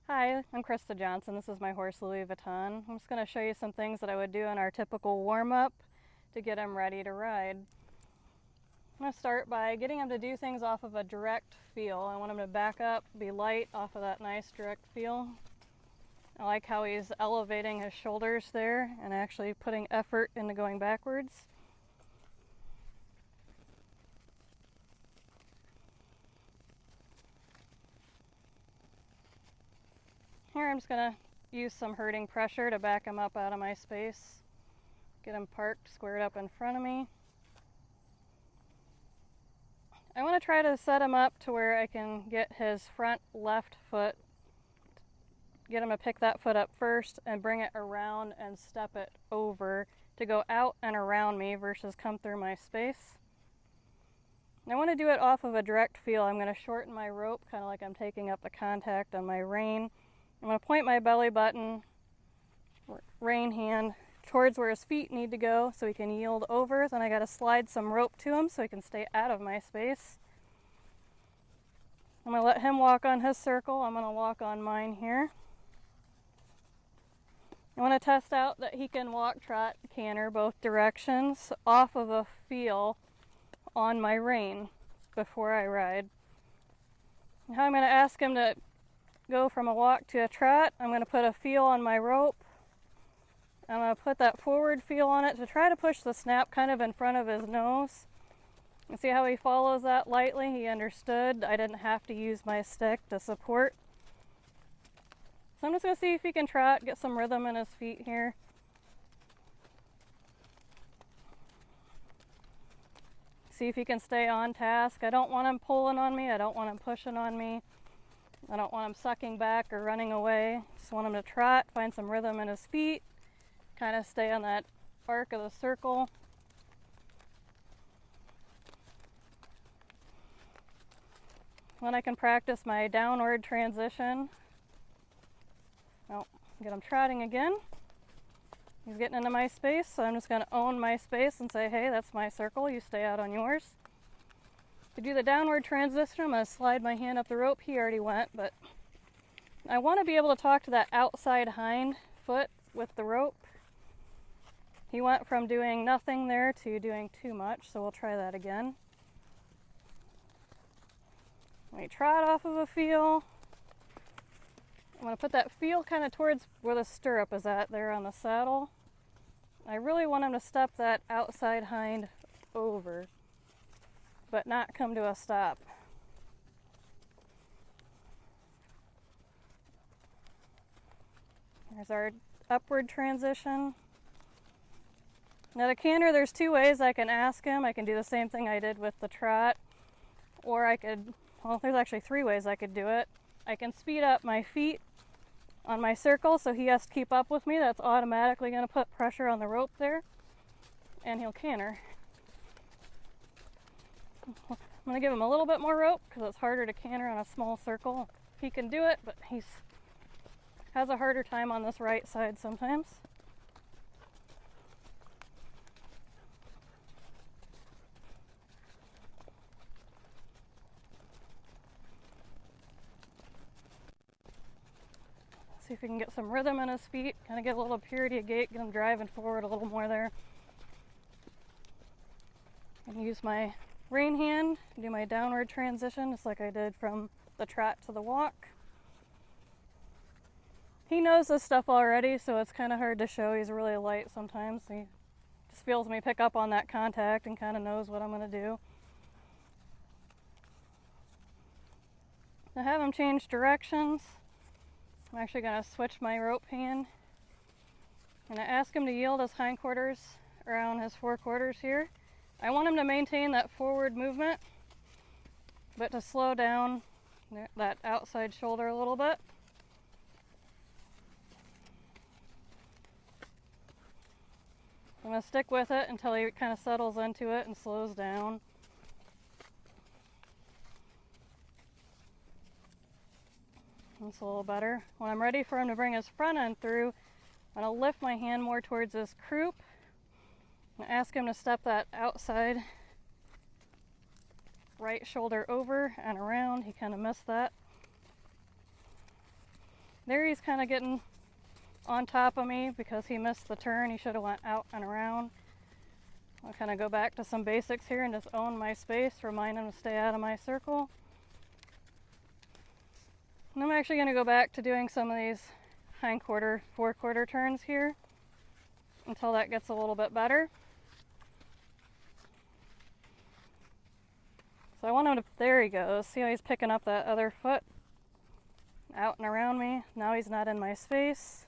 Hi, I'm Krista Johnson. This is my horse Louis Vuitton. I'm just going to show you some things that I would do in our typical warm-up to get him ready to ride. I'm going to start by getting him to do things off of a direct feel. I want him to back up, be light off of that nice direct feel. I like how he's elevating his shoulders there and actually putting effort into going backwards. Here I'm just going to use some herding pressure to back him up out of my space. Get him parked squared up in front of me. I want to try to set him up to where I can get his front left foot, get him to pick that foot up first and bring it around and step it over to go out and around me versus come through my space. And I want to do it off of a direct feel. I'm going to shorten my rope, kind of like I'm taking up the contact on my rein. I'm going to point my belly button, rein hand, towards where his feet need to go so he can yield over. Then I got to slide some rope to him so he can stay out of my space. I'm going to let him walk on his circle. I'm going to walk on mine here. I want to test out that he can walk, trot, canter both directions off of a feel on my rein before I ride. Now I'm going to ask him to go from a walk to a trot. I'm going to put a feel on my rope. I'm going to put that forward feel on it to try to push the snap kind of in front of his nose. You see how he follows that lightly? He understood I didn't have to use my stick to support. So I'm just going to see if he can trot, get some rhythm in his feet here. See if he can stay on task. I don't want him pulling on me. I don't want him pushing on me. I don't want him sucking back or running away. Just want him to trot, find some rhythm in his feet, kind of stay on that arc of the circle. Then I can practice my downward transition. Oh, get him trotting again. He's getting into my space, so I'm just going to own my space and say, hey, that's my circle, you stay out on yours. To do the downward transition, I'm going to slide my hand up the rope. He already went, but I want to be able to talk to that outside hind foot with the rope. He went from doing nothing there to doing too much, so we'll try that again. Let me trot off of a feel. I'm going to put that feel kind of towards where the stirrup is at there on the saddle. I really want him to step that outside hind over, but not come to a stop. Here's our upward transition. Now the canter, there's two ways I can ask him. I can do the same thing I did with the trot, or I could, well, there's actually three ways I could do it. I can speed up my feet on my circle so he has to keep up with me. That's automatically going to put pressure on the rope there, and he'll canter. I'm going to give him a little bit more rope because it's harder to canter on a small circle. He can do it, but he has a harder time on this right side sometimes. See if we can get some rhythm in his feet, kind of get a little purity of gait, get him driving forward a little more there. And use my rein hand, do my downward transition just like I did from the trot to the walk. He knows this stuff already, so it's kind of hard to show. He's really light sometimes. He just feels me pick up on that contact and kind of knows what I'm going to do. To have him change directions, I'm actually going to switch my rope hand. I'm going to ask him to yield his hindquarters around his forequarters here. I want him to maintain that forward movement, but to slow down that outside shoulder a little bit. I'm going to stick with it until he kind of settles into it and slows down. That's a little better. When I'm ready for him to bring his front end through, I'm going to lift my hand more towards his croup and ask him to step that outside right shoulder over and around. He kind of missed that. There he's kind of getting on top of me because he missed the turn. He should have went out and around. I'll kind of go back to some basics here and just own my space, remind him to stay out of my circle. And I'm actually going to go back to doing some of these hindquarter, forequarter turns here until that gets a little bit better. So I want him to, there he goes. See how he's picking up that other foot out and around me? Now he's not in my space.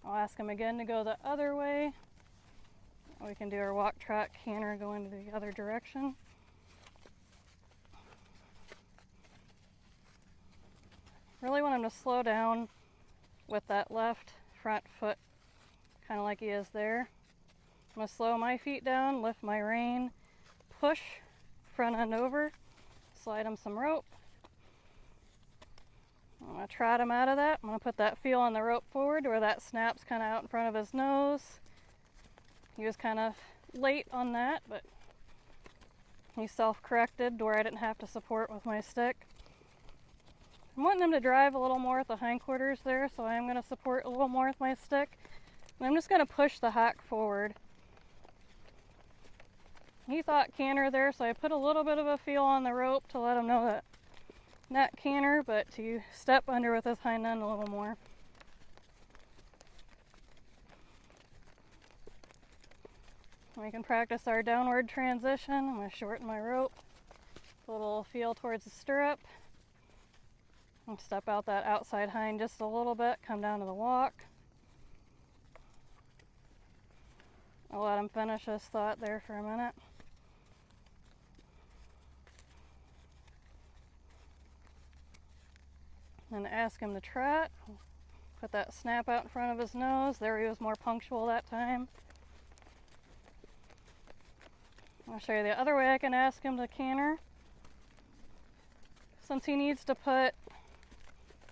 I'll ask him again to go the other way. We can do our walk, trot, canter, go into the other direction. Really want him to slow down with that left front foot, kind of like he is there. I'm going to slow my feet down, lift my rein, push front end over, slide him some rope. I'm going to trot him out of that. I'm going to put that feel on the rope forward where that snaps kind of out in front of his nose. He was kind of late on that, but he self-corrected to where I didn't have to support with my stick. I'm wanting him to drive a little more with the hindquarters there, so I'm going to support a little more with my stick. And I'm just going to push the hock forward. He thought canter there, so I put a little bit of a feel on the rope to let him know that not canter, but to step under with his hind end a little more. We can practice our downward transition. I'm going to shorten my rope, a little feel towards the stirrup, and step out that outside hind just a little bit, come down to the walk. I'll let him finish his thought there for a minute. And ask him to trot. Put that snap out in front of his nose. There he was more punctual that time. I'll show you the other way I can ask him to canter. Since he needs to put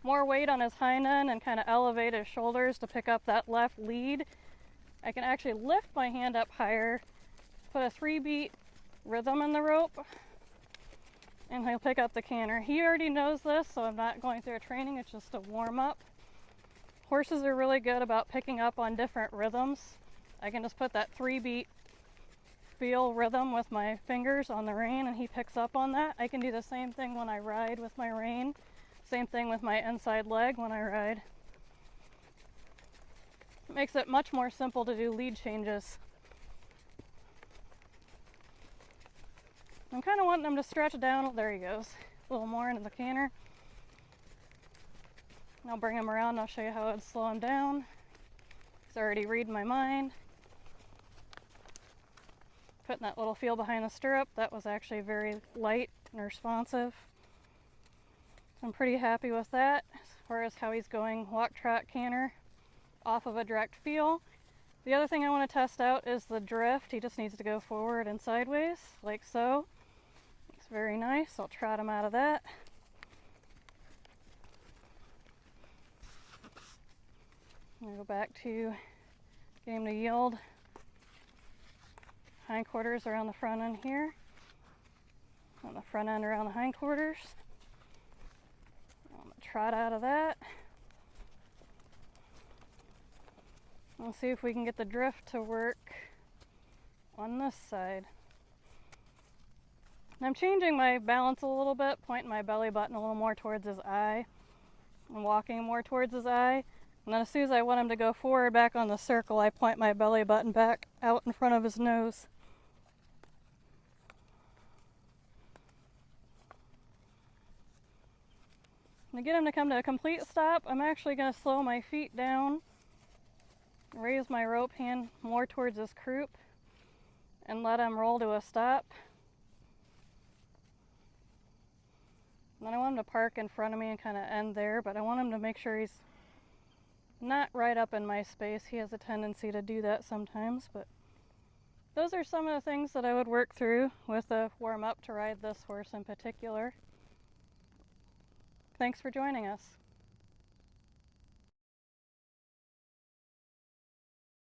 more weight on his hind end and kind of elevate his shoulders to pick up that left lead, I can actually lift my hand up higher, put a 3-beat rhythm in the rope, and he'll pick up the canter. He already knows this, so I'm not going through a training, it's just a warm up. Horses are really good about picking up on different rhythms. I can just put that 3-beat feel rhythm with my fingers on the rein and he picks up on that. I can do the same thing when I ride with my rein. Same thing with my inside leg when I ride. It makes it much more simple to do lead changes. I'm kind of wanting him to stretch down. There he goes. A little more into the canter. I'll bring him around and I'll show you how I'd slow him down. He's already reading my mind. Putting that little feel behind the stirrup. That was actually very light and responsive. I'm pretty happy with that as far as how he's going walk, trot, canter off of a direct feel. The other thing I want to test out is the drift. He just needs to go forward and sideways like so. It's very nice. I'll trot him out of that. I'm going to go back to get him to yield. Hindquarters around the front end here. On the front end around the hindquarters. I'm going to trot out of that. We'll see if we can get the drift to work on this side. I'm changing my balance a little bit, pointing my belly button a little more towards his eye. I'm walking more towards his eye. And then as soon as I want him to go forward back on the circle, I point my belly button back out in front of his nose. To get him to come to a complete stop, I'm actually going to slow my feet down, raise my rope hand more towards his croup, and let him roll to a stop. And then I want him to park in front of me and kind of end there, but I want him to make sure he's not right up in my space. He has a tendency to do that sometimes, but those are some of the things that I would work through with a warm-up to ride this horse in particular. Thanks for joining us.